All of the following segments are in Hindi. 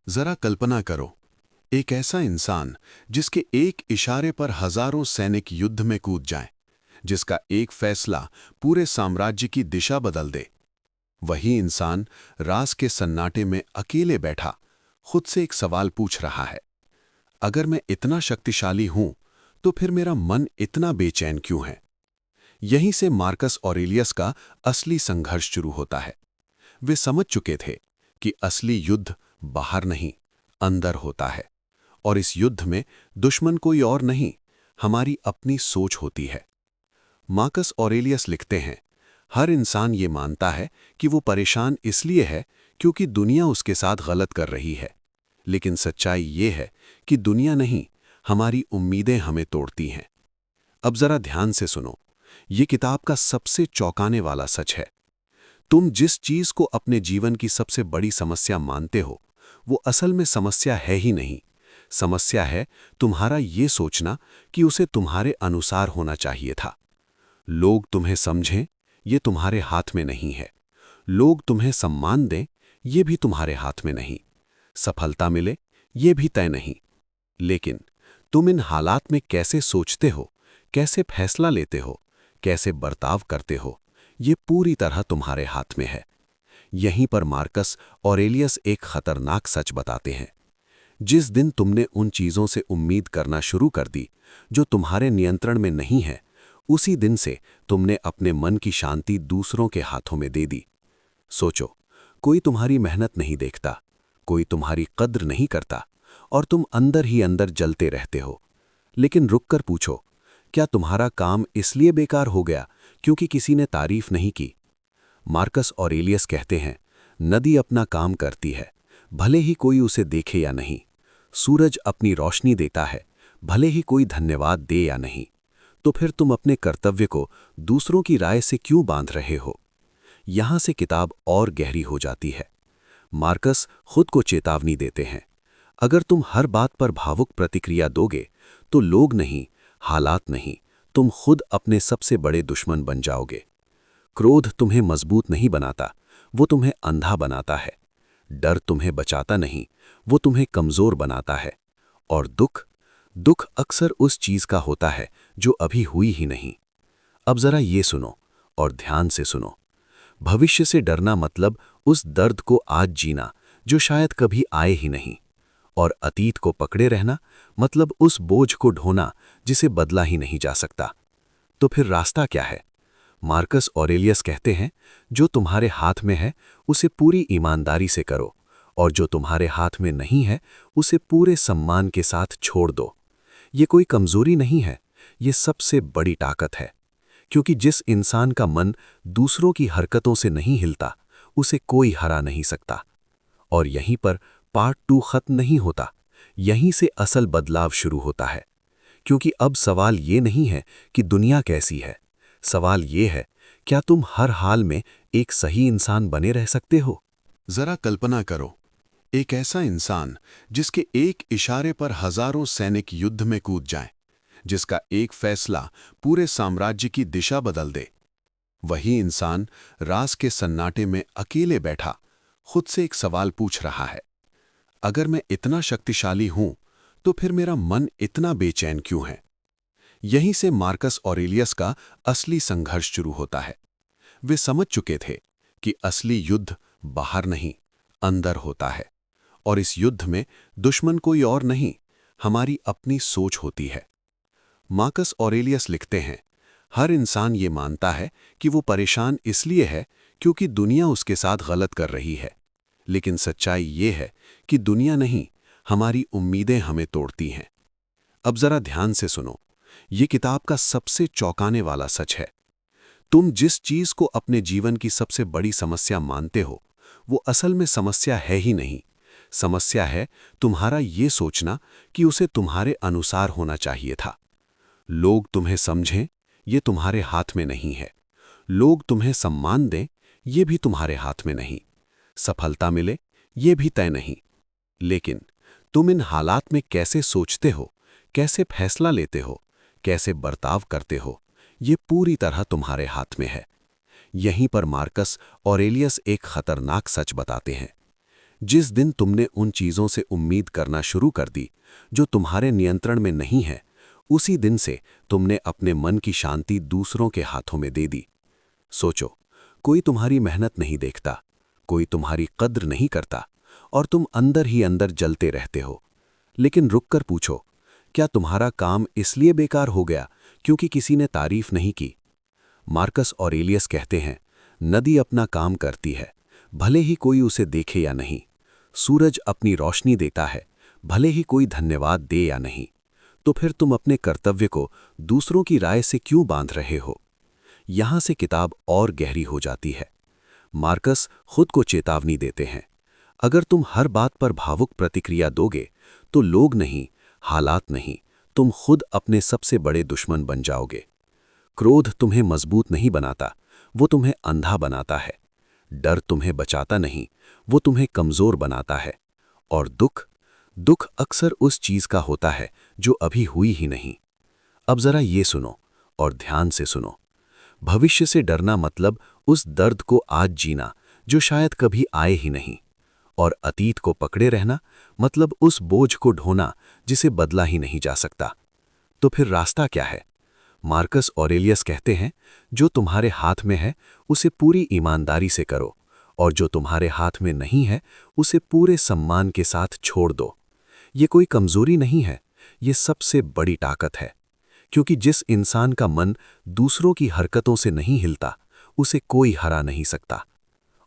जरा कल्पना करो, एक ऐसा इंसान जिसके एक इशारे पर हजारों सैनिक युद्ध में कूद जाएं, जिसका एक फैसला पूरे साम्राज्य की दिशा बदल दे। वही इंसान रात के सन्नाटे में अकेले बैठा खुद से एक सवाल पूछ रहा है, अगर मैं इतना शक्तिशाली हूं तो फिर मेरा मन इतना बेचैन क्यों है। यहीं से मार्कस ऑरेलियस का असली संघर्ष शुरू होता है। वे समझ चुके थे कि असली युद्ध बाहर नहीं, अंदर होता है, और इस युद्ध में दुश्मन कोई और नहीं, हमारी अपनी सोच होती है। मार्कस ऑरेलियस लिखते हैं, हर इंसान ये मानता है कि वो परेशान इसलिए है क्योंकि दुनिया उसके साथ गलत कर रही है, लेकिन सच्चाई ये है कि दुनिया नहीं, हमारी उम्मीदें हमें तोड़ती हैं। अब जरा ध्यान से सुनो, ये किताब का सबसे चौंकाने वाला सच है। तुम जिस चीज को अपने जीवन की सबसे बड़ी समस्या मानते हो, वो असल में समस्या है ही नहीं। समस्या है तुम्हारा ये सोचना कि उसे तुम्हारे अनुसार होना चाहिए था। लोग तुम्हें समझें, ये तुम्हारे हाथ में नहीं है। लोग तुम्हें सम्मान दें, ये भी तुम्हारे हाथ में नहीं। सफलता मिले, ये भी तय नहीं। लेकिन तुम इन हालात में कैसे सोचते हो, कैसे फैसला लेते हो, कैसे बर्ताव करते हो, ये पूरी तरह तुम्हारे हाथ में है। यहीं पर मार्कस ऑरेलियस एक खतरनाक सच बताते हैं। जिस दिन तुमने उन चीजों से उम्मीद करना शुरू कर दी जो तुम्हारे नियंत्रण में नहीं है, उसी दिन से तुमने अपने मन की शांति दूसरों के हाथों में दे दी। सोचो, कोई तुम्हारी मेहनत नहीं देखता, कोई तुम्हारी कद्र नहीं करता, और तुम अंदर ही अंदर जलते रहते हो। लेकिन रुककर पूछो, क्या तुम्हारा काम इसलिए बेकार हो गया क्योंकि किसी ने तारीफ नहीं की? मार्कस ऑरेलियस कहते हैं, नदी अपना काम करती है, भले ही कोई उसे देखे या नहीं। सूरज अपनी रोशनी देता है, भले ही कोई धन्यवाद दे या नहीं। तो फिर तुम अपने कर्तव्य को दूसरों की राय से क्यों बांध रहे हो? यहां से किताब और गहरी हो जाती है। मार्कस खुद को चेतावनी देते हैं, अगर तुम हर बात पर भावुक प्रतिक्रिया दोगे तो लोग नहीं, हालात नहीं, तुम खुद अपने सबसे बड़े दुश्मन बन जाओगे। क्रोध तुम्हें मजबूत नहीं बनाता, वो तुम्हें अंधा बनाता है। डर तुम्हें बचाता नहीं, वो तुम्हें कमजोर बनाता है। और दुख अक्सर उस चीज का होता है जो अभी हुई ही नहीं। अब जरा ये सुनो, और ध्यान से सुनो। भविष्य से डरना मतलब उस दर्द को आज जीना जो शायद कभी आए ही नहीं। और अतीत को पकड़े रहना मतलब उस बोझ को ढोना जिसे बदला ही नहीं जा सकता। तो फिर रास्ता क्या है? मार्कस ऑरेलियस कहते हैं, जो तुम्हारे हाथ में है उसे पूरी ईमानदारी से करो, और जो तुम्हारे हाथ में नहीं है उसे पूरे सम्मान के साथ छोड़ दो। ये कोई कमजोरी नहीं है, ये सबसे बड़ी ताकत है। क्योंकि जिस इंसान का मन दूसरों की हरकतों से नहीं हिलता, उसे कोई हरा नहीं सकता। और यहीं पर पार्ट 2 खत्म नहीं होता, यहीं से असल बदलाव शुरू होता है। क्योंकि अब सवाल ये नहीं है कि दुनिया कैसी है, सवाल ये है, क्या तुम हर हाल में एक सही इंसान बने रह सकते हो? जरा कल्पना करो, एक ऐसा इंसान जिसके एक इशारे पर हजारों सैनिक युद्ध में कूद जाएं, जिसका एक फैसला पूरे साम्राज्य की दिशा बदल दे। वही इंसान रात के सन्नाटे में अकेले बैठा खुद से एक सवाल पूछ रहा है, अगर मैं इतना शक्तिशाली हूं तो फिर मेरा मन इतना बेचैन क्यों है। यहीं से मार्कस ऑरेलियस का असली संघर्ष शुरू होता है। वे समझ चुके थे कि असली युद्ध बाहर नहीं, अंदर होता है, और इस युद्ध में दुश्मन कोई और नहीं, हमारी अपनी सोच होती है। मार्कस ऑरेलियस लिखते हैं, हर इंसान ये मानता है कि वो परेशान इसलिए है क्योंकि दुनिया उसके साथ गलत कर रही है, लेकिन सच्चाई ये है कि दुनिया नहीं, हमारी उम्मीदें हमें तोड़ती हैं। अब जरा ध्यान से सुनो, ये किताब का सबसे चौंकाने वाला सच है। तुम जिस चीज को अपने जीवन की सबसे बड़ी समस्या मानते हो, वो असल में समस्या है ही नहीं। समस्या है तुम्हारा ये सोचना कि उसे तुम्हारे अनुसार होना चाहिए था। लोग तुम्हें समझें, ये तुम्हारे हाथ में नहीं है। लोग तुम्हें सम्मान दें, ये भी तुम्हारे हाथ में नहीं। सफलता मिले, ये भी तय नहीं। लेकिन तुम इन हालात में कैसे सोचते हो, कैसे फैसला लेते हो, कैसे बर्ताव करते हो, ये पूरी तरह तुम्हारे हाथ में है। यहीं पर मार्कस ऑरेलियस एक खतरनाक सच बताते हैं। जिस दिन तुमने उन चीज़ों से उम्मीद करना शुरू कर दी जो तुम्हारे नियंत्रण में नहीं है, उसी दिन से तुमने अपने मन की शांति दूसरों के हाथों में दे दी। सोचो, कोई तुम्हारी मेहनत नहीं देखता, कोई तुम्हारी कद्र नहीं करता, और तुम अंदर ही अंदर जलते रहते हो। लेकिन रुककर पूछो, क्या तुम्हारा काम इसलिए बेकार हो गया क्योंकि किसी ने तारीफ नहीं की? मार्कस ऑरेलियस कहते हैं, नदी अपना काम करती है, भले ही कोई उसे देखे या नहीं। सूरज अपनी रोशनी देता है, भले ही कोई धन्यवाद दे या नहीं। तो फिर तुम अपने कर्तव्य को दूसरों की राय से क्यों बांध रहे हो? यहां से किताब और गहरी हो जाती है। मार्कस खुद को चेतावनी देते हैं, अगर तुम हर बात पर भावुक प्रतिक्रिया दोगे तो लोग नहीं, हालात नहीं, तुम खुद अपने सबसे बड़े दुश्मन बन जाओगे। क्रोध तुम्हें मजबूत नहीं बनाता, वो तुम्हें अंधा बनाता है। डर तुम्हें बचाता नहीं, वो तुम्हें कमजोर बनाता है। और दुख, दुख अक्सर उस चीज का होता है जो अभी हुई ही नहीं। अब जरा ये सुनो और ध्यान से सुनो। भविष्य से डरना मतलब उस दर्द को आज जीना जो शायद कभी आए ही नहीं। और अतीत को पकड़े रहना मतलब उस बोझ को ढोना जिसे बदला ही नहीं जा सकता। तो फिर रास्ता क्या है? मार्कस ऑरेलियस कहते हैं, जो तुम्हारे हाथ में है उसे पूरी ईमानदारी से करो, और जो तुम्हारे हाथ में नहीं है उसे पूरे सम्मान के साथ छोड़ दो। ये कोई कमजोरी नहीं है, ये सबसे बड़ी ताकत है। क्योंकि जिस इंसान का मन दूसरों की हरकतों से नहीं हिलता, उसे कोई हरा नहीं सकता।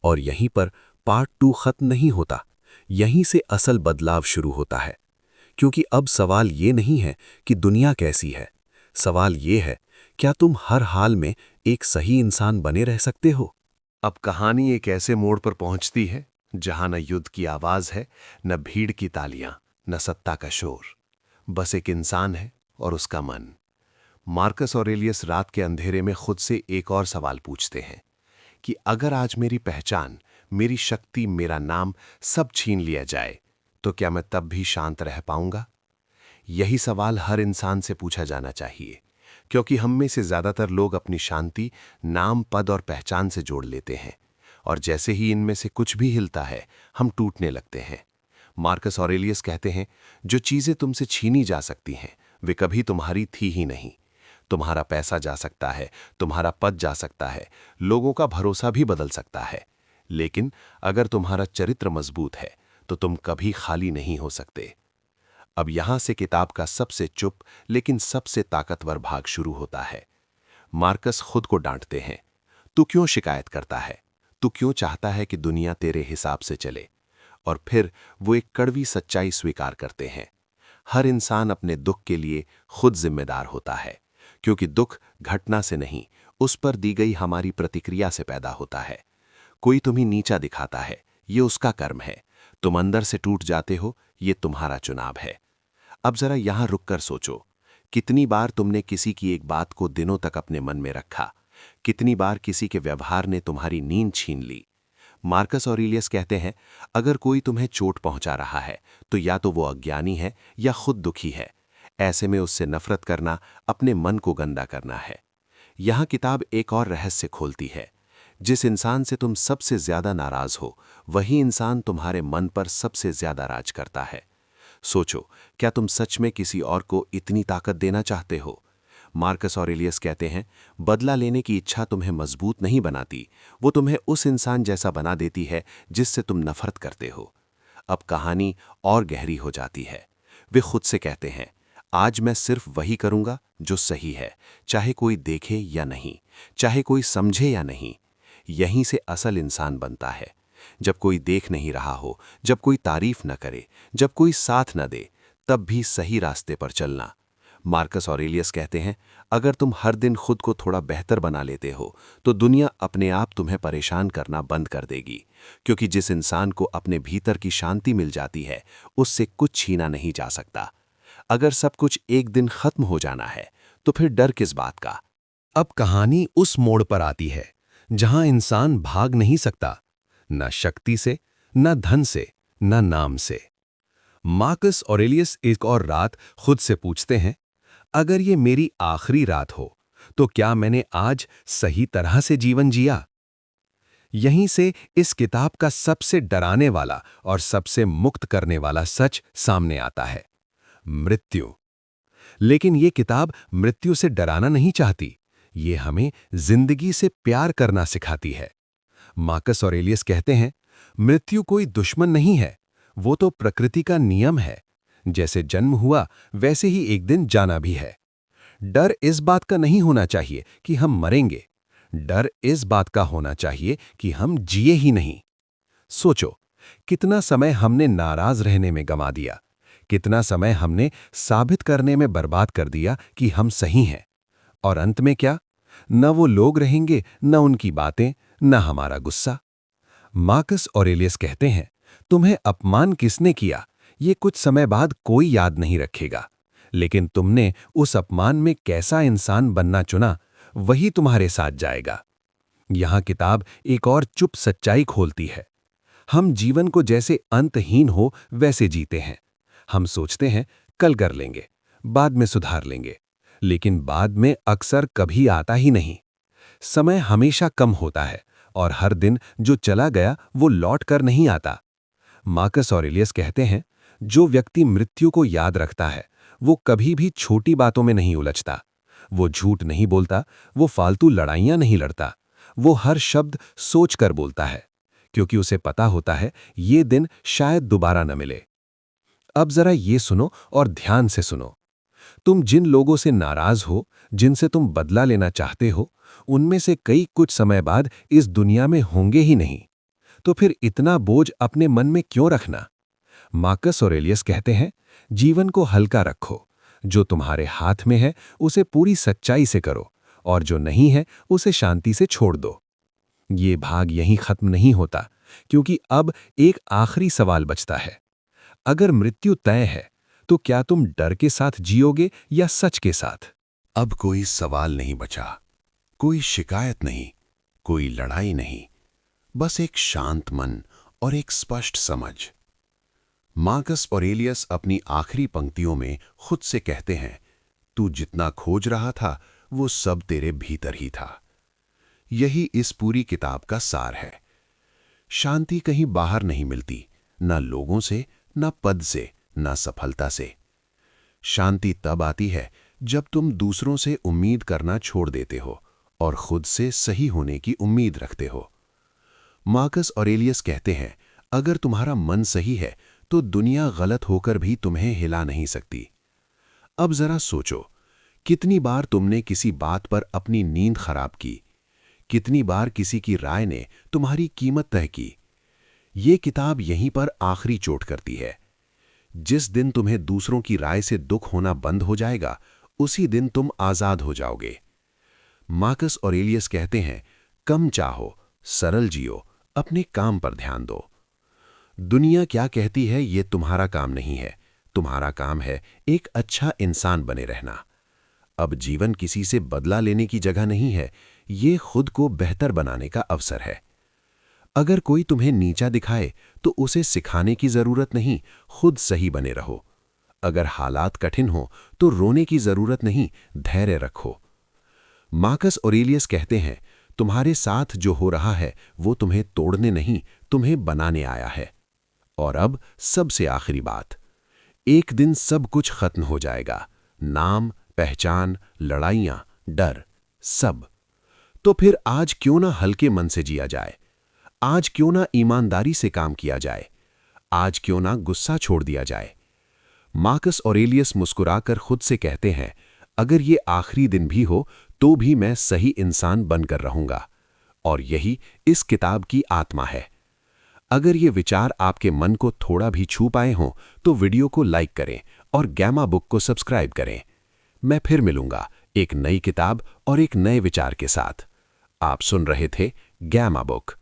और यहीं पर पार्ट 2 खत्म नहीं होता, यहीं से असल बदलाव शुरू होता है। क्योंकि अब सवाल ये नहीं है कि दुनिया कैसी है, सवाल ये है, क्या तुम हर हाल में एक सही इंसान बने रह सकते हो? अब कहानी एक ऐसे मोड़ पर पहुंचती है जहां न युद्ध की आवाज है, न भीड़ की तालियां, न सत्ता का शोर। बस एक इंसान है और उसका मन। मार्कस ऑरेलियस रात के अंधेरे में खुद से एक और सवाल पूछते हैं कि अगर आज मेरी पहचान, मेरी शक्ति, मेरा नाम सब छीन लिया जाए तो क्या मैं तब भी शांत रह पाऊंगा? यही सवाल हर इंसान से पूछा जाना चाहिए, क्योंकि हम में से ज्यादातर लोग अपनी शांति नाम, पद और पहचान से जोड़ लेते हैं, और जैसे ही इनमें से कुछ भी हिलता है हम टूटने लगते हैं। मार्कस ऑरेलियस कहते हैं, जो चीजें तुमसे छीनी जा सकती हैं वे कभी तुम्हारी थी ही नहीं। तुम्हारा पैसा जा सकता है, तुम्हारा पद जा सकता है, लोगों का भरोसा भी बदल सकता है, लेकिन अगर तुम्हारा चरित्र मजबूत है तो तुम कभी खाली नहीं हो सकते। अब यहां से किताब का सबसे चुप लेकिन सबसे ताकतवर भाग शुरू होता है। मार्कस खुद को डांटते हैं, तू क्यों शिकायत करता है, तू क्यों चाहता है कि दुनिया तेरे हिसाब से चले? और फिर वो एक कड़वी सच्चाई स्वीकार करते हैं, हर इंसान अपने दुख के लिए खुद जिम्मेदार होता है, क्योंकि दुख घटना से नहीं, उस पर दी गई हमारी प्रतिक्रिया से पैदा होता है। कोई तुम्हें नीचा दिखाता है, ये उसका कर्म है। तुम अंदर से टूट जाते हो, ये तुम्हारा चुनाव है। अब जरा यहां रुककर सोचो, कितनी बार तुमने किसी की एक बात को दिनों तक अपने मन में रखा? कितनी बार किसी के व्यवहार ने तुम्हारी नींद छीन ली? मार्कस ऑरेलियस कहते हैं, अगर कोई तुम्हें चोट पहुंचा रहा है तो या तो वो अज्ञानी है या खुद दुखी है। ऐसे में उससे नफरत करना अपने मन को गंदा करना है। यहां किताब एक और रहस्य खोलती है, जिस इंसान से तुम सबसे ज्यादा नाराज हो वही इंसान तुम्हारे मन पर सबसे ज्यादा राज करता है। सोचो, क्या तुम सच में किसी और को इतनी ताकत देना चाहते हो? मार्कस ऑरेलियस कहते हैं, बदला लेने की इच्छा तुम्हें मजबूत नहीं बनाती, वो तुम्हें उस इंसान जैसा बना देती है जिससे तुम नफरत करते हो। अब कहानी और गहरी हो जाती है। वे खुद से कहते हैं, आज मैं सिर्फ वही करूंगा जो सही है, चाहे कोई देखे या नहीं, चाहे कोई समझे या नहीं। यहीं से असल इंसान बनता है। जब कोई देख नहीं रहा हो, जब कोई तारीफ न करे, जब कोई साथ न दे, तब भी सही रास्ते पर चलना। मार्कस ऑरेलियस कहते हैं, अगर तुम हर दिन खुद को थोड़ा बेहतर बना लेते हो तो दुनिया अपने आप तुम्हें परेशान करना बंद कर देगी, क्योंकि जिस इंसान को अपने भीतर की शांति मिल जाती है उससे कुछ छीना नहीं जा सकता। अगर सब कुछ एक दिन खत्म हो जाना है तो फिर डर किस बात का? अब कहानी उस मोड़ पर आती है जहां इंसान भाग नहीं सकता, न शक्ति से, न धन से, न नाम से। मार्कस ऑरेलियस एक और रात खुद से पूछते हैं, अगर ये मेरी आखिरी रात हो तो क्या मैंने आज सही तरह से जीवन जिया? यहीं से इस किताब का सबसे डराने वाला और सबसे मुक्त करने वाला सच सामने आता है, मृत्यु। लेकिन ये किताब मृत्यु से डराना नहीं चाहती, ये हमें जिंदगी से प्यार करना सिखाती है। मार्कस ऑरेलियस कहते हैं, मृत्यु कोई दुश्मन नहीं है, वो तो प्रकृति का नियम है। जैसे जन्म हुआ वैसे ही एक दिन जाना भी है। डर इस बात का नहीं होना चाहिए कि हम मरेंगे, डर इस बात का होना चाहिए कि हम जिए ही नहीं। सोचो, कितना समय हमने नाराज रहने में गंवा दिया, कितना समय हमने साबित करने में बर्बाद कर दिया कि हम सही हैं। और अंत में क्या? न वो लोग रहेंगे, न उनकी बातें, न हमारा गुस्सा। मार्कस ऑरेलियस कहते हैं, तुम्हें अपमान किसने किया, ये कुछ समय बाद कोई याद नहीं रखेगा, लेकिन तुमने उस अपमान में कैसा इंसान बनना चुना, वही तुम्हारे साथ जाएगा। यहां किताब एक और चुप सच्चाई खोलती है। हम जीवन को जैसे अंतहीन हो वैसे जीते हैं। हम सोचते हैं कल कर लेंगे, बाद में सुधार लेंगे, लेकिन बाद में अक्सर कभी आता ही नहीं। समय हमेशा कम होता है और हर दिन जो चला गया वो लौट कर नहीं आता। मार्कस ऑरेलियस कहते हैं, जो व्यक्ति मृत्यु को याद रखता है वो कभी भी छोटी बातों में नहीं उलझता, वो झूठ नहीं बोलता, वो फालतू लड़ाइयां नहीं लड़ता, वो हर शब्द सोचकर बोलता है, क्योंकि उसे पता होता है ये दिन शायद दोबारा न मिले। अब जरा ये सुनो और ध्यान से सुनो। तुम जिन लोगों से नाराज हो, जिनसे तुम बदला लेना चाहते हो, उनमें से कई कुछ समय बाद इस दुनिया में होंगे ही नहीं। तो फिर इतना बोझ अपने मन में क्यों रखना? मार्कस ऑरेलियस कहते हैं, जीवन को हल्का रखो, जो तुम्हारे हाथ में है उसे पूरी सच्चाई से करो, और जो नहीं है उसे शांति से छोड़ दो। ये भाग यहीं खत्म नहीं होता, क्योंकि अब एक आखिरी सवाल बचता है। अगर मृत्यु तय है तो क्या तुम डर के साथ जियोगे या सच के साथ? अब कोई सवाल नहीं बचा, कोई शिकायत नहीं, कोई लड़ाई नहीं, बस एक शांत मन और एक स्पष्ट समझ। मार्कस ऑरेलियस अपनी आखिरी पंक्तियों में खुद से कहते हैं, तू जितना खोज रहा था वो सब तेरे भीतर ही था। यही इस पूरी किताब का सार है। शांति कहीं बाहर नहीं मिलती, न लोगों से, न पद से, न सफलता से। शांति तब आती है जब तुम दूसरों से उम्मीद करना छोड़ देते हो और खुद से सही होने की उम्मीद रखते हो। मार्कस ऑरेलियस कहते हैं, अगर तुम्हारा मन सही है तो दुनिया गलत होकर भी तुम्हें हिला नहीं सकती। अब जरा सोचो, कितनी बार तुमने किसी बात पर अपनी नींद खराब की, कितनी बार किसी की राय ने तुम्हारी कीमत तय की। ये किताब यहीं पर आखिरी चोट करती है। जिस दिन तुम्हें दूसरों की राय से दुख होना बंद हो जाएगा, उसी दिन तुम आजाद हो जाओगे। मार्कस ऑरेलियस कहते हैं, कम चाहो, सरल जियो, अपने काम पर ध्यान दो। दुनिया क्या कहती है ये तुम्हारा काम नहीं है, तुम्हारा काम है एक अच्छा इंसान बने रहना। अब जीवन किसी से बदला लेने की जगह नहीं है, ये खुद को बेहतर बनाने का अवसर है। अगर कोई तुम्हें नीचा दिखाए तो उसे सिखाने की जरूरत नहीं, खुद सही बने रहो। अगर हालात कठिन हो तो रोने की जरूरत नहीं, धैर्य रखो। मार्कस ऑरेलियस कहते हैं, तुम्हारे साथ जो हो रहा है वो तुम्हें तोड़ने नहीं, तुम्हें बनाने आया है। और अब सबसे आखिरी बात, एक दिन सब कुछ खत्म हो जाएगा, नाम, पहचान, लड़ाइयां, डर, सब। तो फिर आज क्यों ना हल्के मन से जिया जाए, आज क्यों ना ईमानदारी से काम किया जाए, आज क्यों ना गुस्सा छोड़ दिया जाए। मार्कस ऑरेलियस मुस्कुराकर खुद से कहते हैं, अगर ये आखिरी दिन भी हो तो भी मैं सही इंसान बनकर रहूंगा। और यही इस किताब की आत्मा है। अगर ये विचार आपके मन को थोड़ा भी छू पाए हों तो वीडियो को लाइक करें और गैमा बुक को सब्सक्राइब करें। मैं फिर मिलूंगा एक नई किताब और एक नए विचार के साथ। आप सुन रहे थे गैमा बुक।